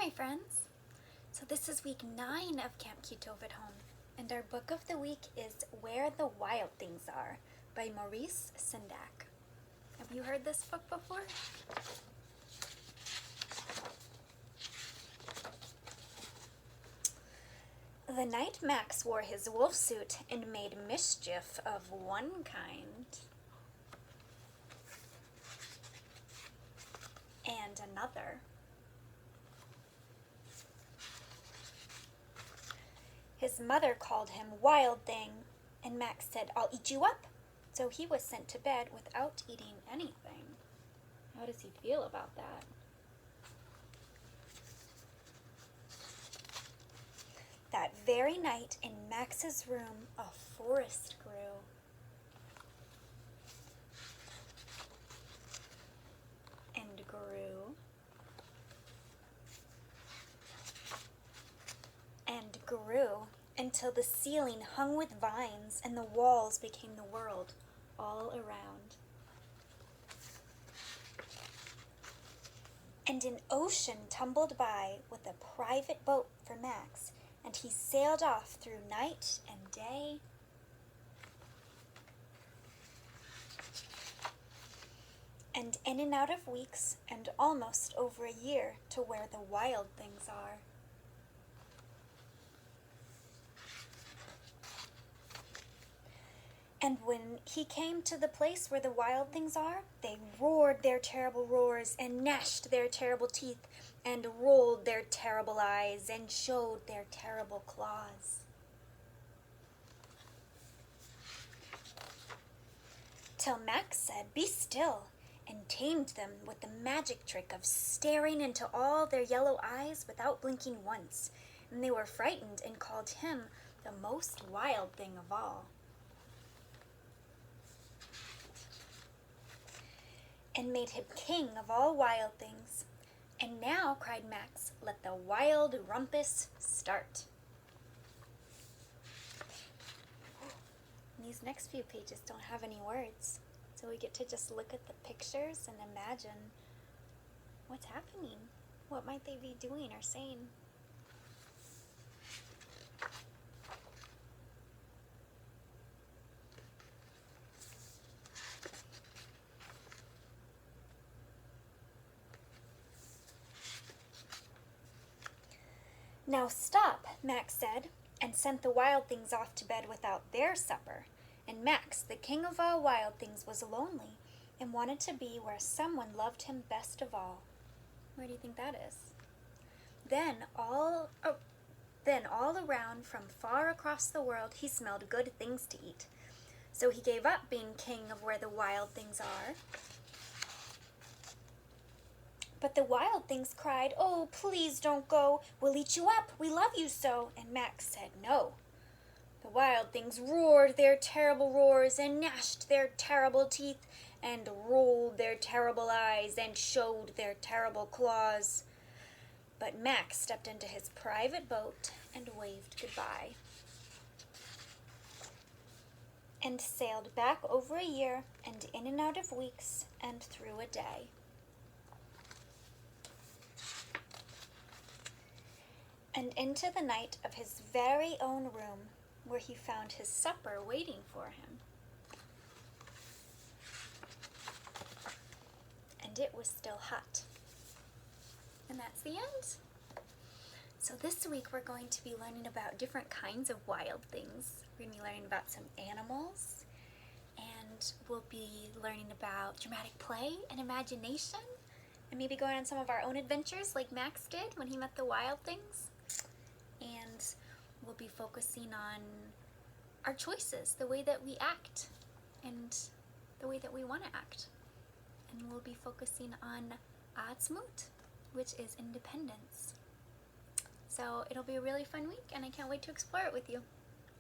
my friends. So this is week 9 of Camp Kitov at Home, and our book of the week is Where the Wild Things Are by Maurice Sendak. Have you heard this book before? The night Max wore his wolf suit and made mischief of one kind and another. His mother called him Wild Thing, and Max said, "I'll eat you up." So he was sent to bed without eating anything. How does he feel about that? That very night in Max's room, a forest grew. And grew. And grew until the ceiling hung with vines and the walls became the world all around. And an ocean tumbled by with a private boat for Max, and he sailed off through night and day. And in and out of weeks, and almost over a year, to where the wild things are. And when he came to the place where the wild things are, they roared their terrible roars, and gnashed their terrible teeth, and rolled their terrible eyes, and showed their terrible claws. Till Max said, "Be still," and tamed them with the magic trick of staring into all their yellow eyes without blinking once, and they were frightened and called him the most wild thing of all. And made him king of all wild things. And now, cried Max, let the wild rumpus start. And these next few pages don't have any words, so we get to just look at the pictures and imagine what's happening. What might they be doing or saying? Now stop, Max said, and sent the wild things off to bed without their supper. And Max, the king of all wild things, was lonely and wanted to be where someone loved him best of all. Where do you think that is? Then all around from far across the world he smelled good things to eat. So he gave up being king of where the wild things are. But the wild things cried, "Oh, please don't go. We'll eat you up. We love you so." And Max said no. The wild things roared their terrible roars and gnashed their terrible teeth and rolled their terrible eyes and showed their terrible claws. But Max stepped into his private boat and waved goodbye. And sailed back over a year and in and out of weeks and through a day. And into the night of his very own room, where he found his supper waiting for him. And it was still hot. And that's the end. So this week we're going to be learning about different kinds of wild things. We're going to be learning about some animals, and we'll be learning about dramatic play and imagination, and maybe going on some of our own adventures like Max did when he met the wild things. And we'll be focusing on our choices, the way that we act, and the way that we want to act. And we'll be focusing on Atzma'ut, which is independence. So it'll be a really fun week, and I can't wait to explore it with you.